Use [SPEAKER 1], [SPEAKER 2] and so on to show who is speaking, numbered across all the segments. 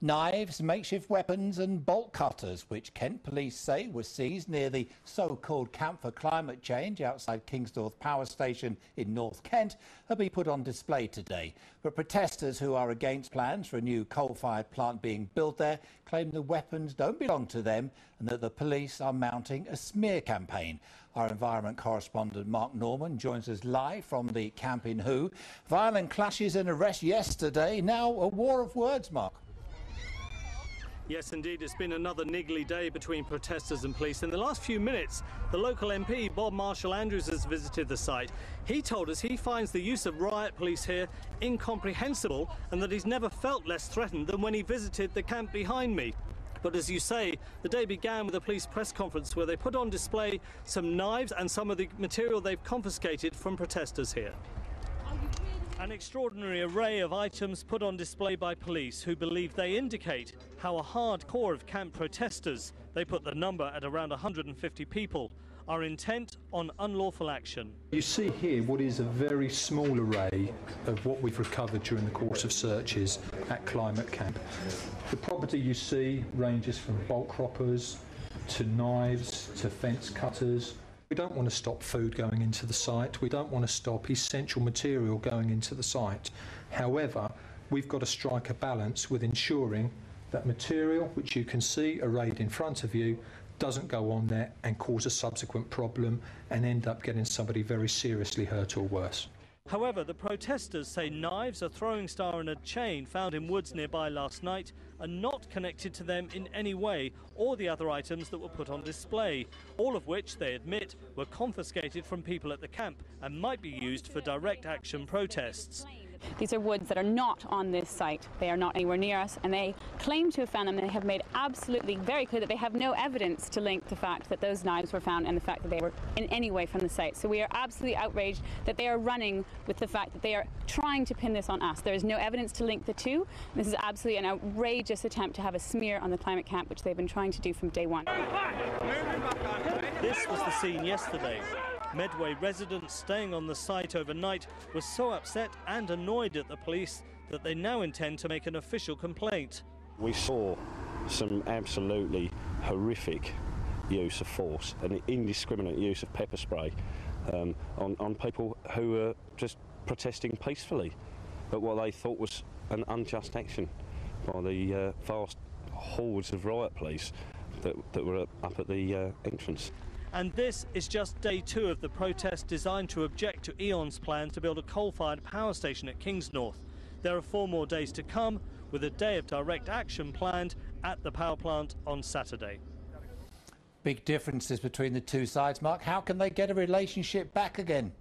[SPEAKER 1] Knives, makeshift weapons and bolt cutters, which Kent police say were seized near the so-called Camp for Climate Change outside Kingsnorth Power Station in North Kent, have been put on display today. But protesters who are against plans for a new coal-fired plant being built there claim the weapons don't belong to them and that the police are mounting a smear campaign. Our environment correspondent Mark Norman joins us live from the camp in Hoo. Violent clashes and arrests yesterday, now a war of words, Mark.
[SPEAKER 2] Yes, indeed, it's been another niggly day between protesters and police. In the last few minutes, the local MP, Bob Marshall-Andrews, has visited the site. He told us he finds the use of riot police here incomprehensible and that he's never felt less threatened than when he visited the camp behind me. But as you say, the day began with a police press conference where they put on display some knives and some of the material they've confiscated from protesters here. An extraordinary array of items put on display by police who believe they indicate how a hardcore of camp protesters, they put the number at around 150 people, are intent on unlawful action.
[SPEAKER 3] You see here what is a very small array of what we've recovered during the course of searches at Climate Camp. The property you see ranges from bolt croppers to knives to fence cutters. We don't want to stop food going into the site. We don't want to stop essential material going into the site. However, we've got to strike a balance with ensuring that material, which you can see arrayed in front of you, doesn't go on there and cause a subsequent problem and end up getting somebody very seriously hurt or worse.
[SPEAKER 2] However, the protesters say knives, a throwing star and a chain found in woods nearby last night are not connected to them in any way or the other items that were put on display, all of which, they admit, were confiscated from people at the camp and might be used for direct action protests.
[SPEAKER 4] These are woods that are not on this site. They are not anywhere near us, and they claim to have found them. They have made absolutely very clear that they have no evidence to link the fact that those knives were found and the fact that they were in any way from the site. So we are absolutely outraged that they are running with the fact that they are trying to pin this on us. There is no evidence to link the two. This is absolutely an outrageous attempt to have a smear on the climate camp, which they've been trying to do from day one.
[SPEAKER 2] This was the scene yesterday. Medway residents staying on the site overnight were so upset and annoyed at the police that they now intend to make an official complaint.
[SPEAKER 5] We saw some absolutely horrific use of force and indiscriminate use of pepper spray on people who were just protesting peacefully at what they thought was an unjust action by the vast hordes of riot police that were up at the entrance.
[SPEAKER 2] And this is just day 2 of the protest designed to object to E.ON's plans to build a coal-fired power station at Kingsnorth. There are 4 more days to come, with a day of direct action planned at the power plant on Saturday.
[SPEAKER 1] Big differences between the two sides, Mark. How can they get a relationship back again?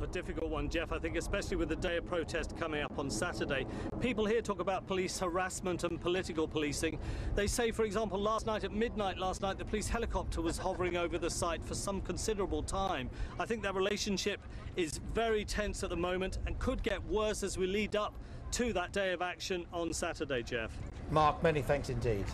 [SPEAKER 2] A difficult one, Jeff, I think, especially with the day of protest coming up on Saturday. People here talk about police harassment and political policing. They say, for example, at midnight last night, the police helicopter was hovering over the site for some considerable time. I think their relationship is very tense at the moment and could get worse as we lead up to that day of action on Saturday, Jeff.
[SPEAKER 1] Mark, many thanks indeed.